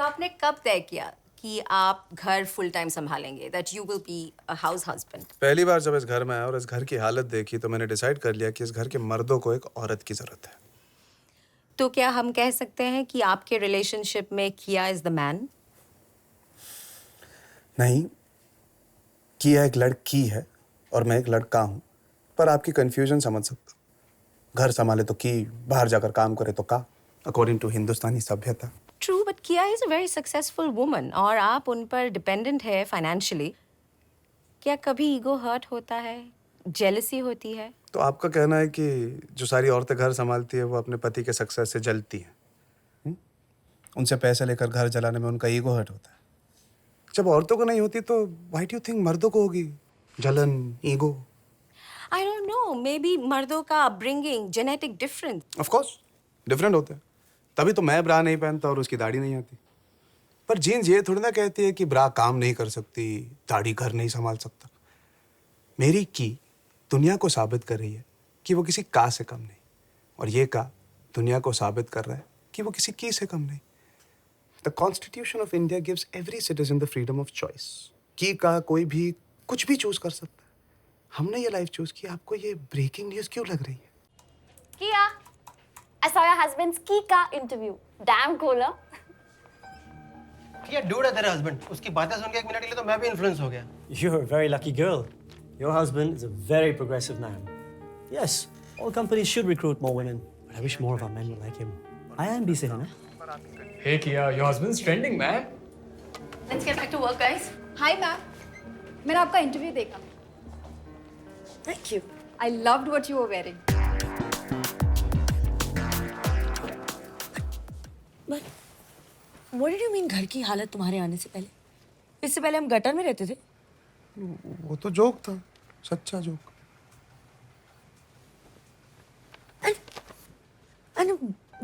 आपने कब तय किया कि आप घर फुल टाइम संभालेंगे? That you will be a house husband? पहली बार जब इस घर में आया और इस घर की हालत देखी तो मैंने डिसाइड कर लिया कि इस घर के मर्दों को एक औरत की जरूरत है। तो क्या हम कह सकते हैं कि आपके रिलेशनशिप में किया इज द मैन? नहीं, किया एक लड़की है और मैं एक लड़का हूं, पर आपकी कंफ्यूजन समझ सकता हूं। घर संभाले तो की, बाहर जाकर काम करे तो का, अकॉर्डिंग टू हिंदुस्तानी सभ्यता। ट्रू, बट किया is a very successful woman और आप उन पर डिपेंडेंट है फाइनेंशियली। क्या कभी ईगो हर्ट होता है, जेलसी होती है? तो आपका कहना है कि जो सारी औरतें घर संभालती है वो अपने पति के सक्सेस से जलती हैं? उनसे पैसे लेकर घर चलाने में उनका ईगो हर्ट होता है। जब औरतों को नहीं होती तो व्हाई डू यू थिंक मर्दों को होगी जलन, ego? I don't know, may be मर्दों का upbringing, genetic difference. Of course different होते हैं, तभी तो मैं ब्रा नहीं पहनता और उसकी दाढ़ी नहीं आती। पर जीन्स ये थोड़ी ना कहती है कि ब्रा काम नहीं कर सकती, दाढ़ी घर नहीं संभाल सकता। मेरी की दुनिया को साबित कर रही है कि वो किसी का से कम नहीं, और ये का दुनिया को साबित कर रहा है कि वो किसी की से कम नहीं। The constitution of India gives every citizen the freedom of choice. की का कोई भी कुछ भी चूज कर सकता है। हमने ये लाइफ चूज की, आपको ये ब्रेकिंग न्यूज क्यों लग रही है? Kia, I saw your husband's Kika interview. Damn cool, huh? ये डूड है तेरा हस्बैंड। उसकी बातें सुन के 1 मिनट के लिए तो मैं भी इन्फ्लुएंस हो गया। You're a very lucky girl. Your husband is a very progressive man. Yes, all companies should recruit more women, but I wish more of our men were like him. I am busy, है ना? Hey Kia, your husband's trending, man. Let's get back to work, guys. Hi, ma'am. मैंने आपका interview देखा। Thank you. I loved what you were wearing. But what did you mean घर की हालत तुम्हारे आने से पहले? इससे पहले हम गटर में रहते थे। वो तो जोक था, सच्चा joke. And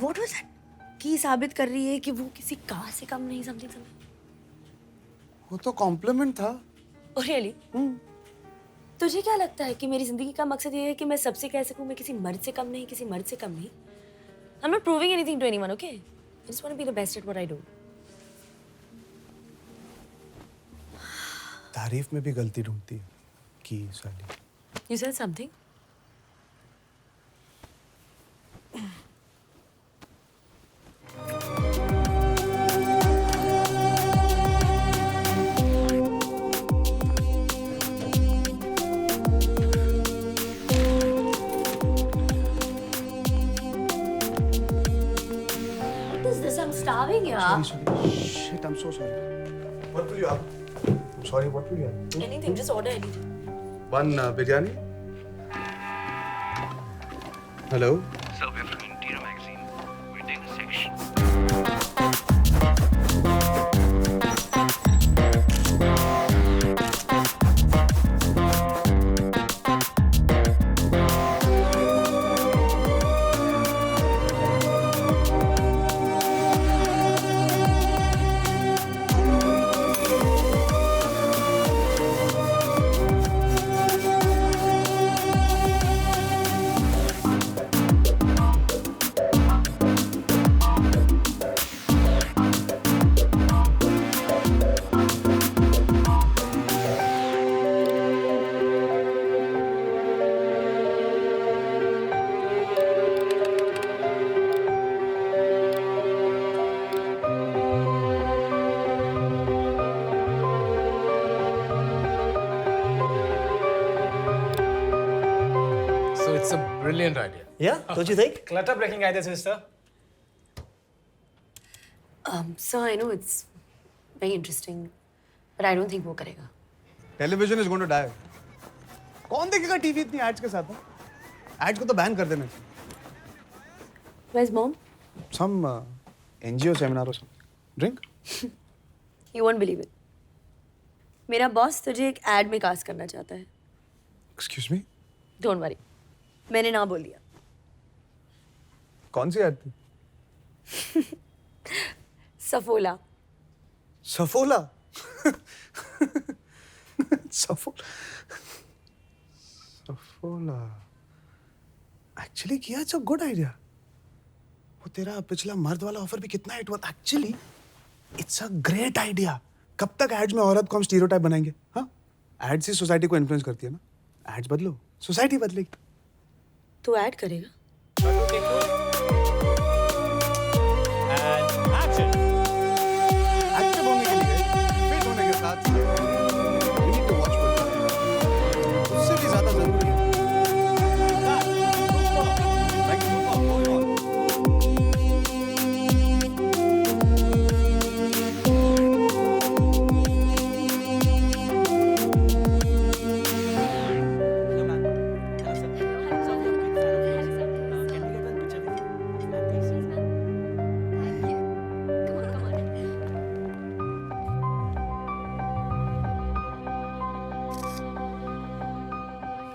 what was that? की साबित कर रही है कि वो किसी का से कम नहीं, समथिंग समथिंग। वो तो कॉम्प्लीमेंट था। Oh really? तुझे क्या लगता है कि मेरी जिंदगी का मकसद ये है कि मैं सबसे कह सकूं मैं किसी मर्द से कम नहीं, किसी मर्द से कम नहीं? I'm not proving anything to anyone, okay? I just want to be the best at what I do. तारीफ में भी गलती ढूंढती है की साली। You said something? What is this? I'm starving, yeah. Sorry. Shit, I'm so sorry. What will you have? I'm sorry, what will you have? Anything, just order anything. One biryani. Hello. Sir, we're from Interior Magazine. We're doing a section. So it's a brilliant idea. Yeah, don't you think? Clutter breaking idea, sister. Sir, I know it's very interesting, but I don't think वो करेगा. Television is going to die. कौन देखेगा TV इतनी ads के साथ? Ads को तो ban कर देना चाहिए। Where's mom? सम एनजीओ सेमिनार और something. Drink? You won't believe it. मेरा बॉस तुझे एक एड में कास्ट करना चाहता है. Excuse me, Don't worry. मैंने ना बोल दिया. कौन सी एड थी? सफोला. सफोला? सफोला एक्चुअली किया, इट्स अ गुड आइडिया। वो तेरा पिछला मर्द वाला ऑफर भी कितना हिट हुआ था actually. It's a great idea. कब तक एड्स में औरत को हम स्टीरियोटाइप बनाएंगे? हाँ, एड्स ही सोसाइटी को इन्फ्लुएंस करती है ना. एड्स बदलो, सोसाइटी बदलेगी. तू ऐड करेगा? एक्टिव होने के लिए, फिट होने के साथ we need to watch what we do. उससे भी ज्यादा जरूरी है.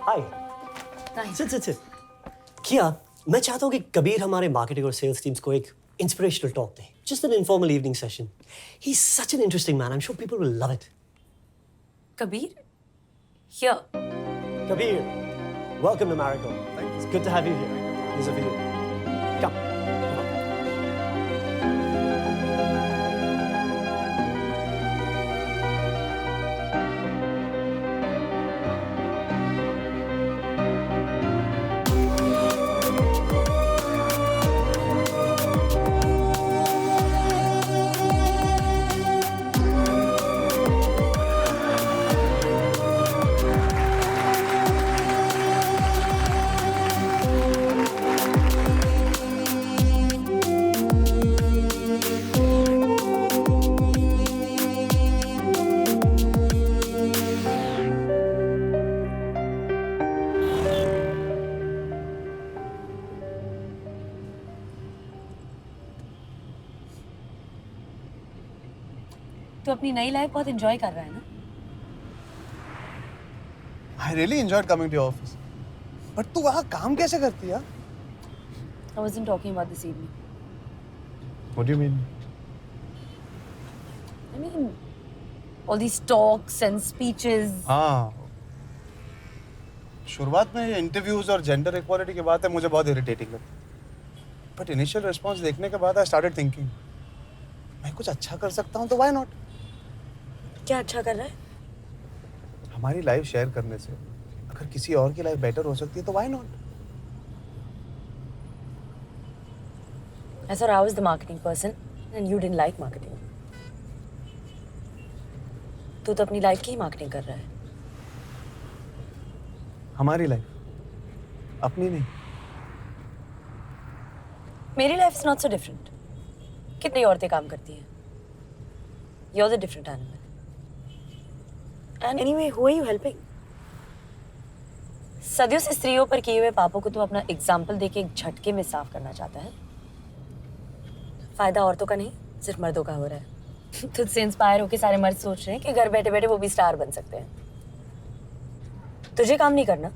Hi. Hi. Sit. किया, मैं चाहता हूँ कि कबीर हमारे मार्केटिंग और सेल्स टीम्स को एक inspirational talk they. Just an informal evening session. He's such an interesting man. I'm sure people will love it. Kabir? Here. Kabir, welcome to Marigold. It's good to have you here. These are for you. Come. तू अपनी नई life बहुत enjoy कर रहा है ना? I really enjoyed coming to your office. But तू वहाँ काम कैसे करती है? I wasn't talking about this evening. What do you mean? I mean, all these talks and speeches. हाँ. शुरुआत में इंटरव्यूज और जेंडर इक्वालिटी की बात है मुझे बहुत इरिटेटिंग लगती. बट इनिशियल रिस्पांस देखने के बाद आई स्टार्टेड थिंकिंग मैं कुछ अच्छा कर सकता हूँ तो व्हाई नॉट. क्या अच्छा कर रहा है? हमारी लाइफ शेयर करने से अगर किसी और की लाइफ बेटर हो सकती है तो why not. I thought I was the marketing person and you didn't like marketing. तू तो अपनी लाइफ की ही मार्केटिंग कर रहा है. हमारी लाइफ अपनी नहीं. मेरी life is not so different. कितनी औरतें काम करती हैं. You're the different animal. And anyway, who are you helping? सदियों से स्त्रियों पर किए हुए पापों को तू अपना एग्जाम्पल देके एक झटके में साफ करना चाहता है. फायदा औरतों का नहीं, सिर्फ मर्दों का हो रहा है. तुझसे इंस्पायर होके सारे मर्द सोच रहे हैं कि घर बैठे बैठे वो भी स्टार बन सकते हैं. तुझे काम नहीं करना.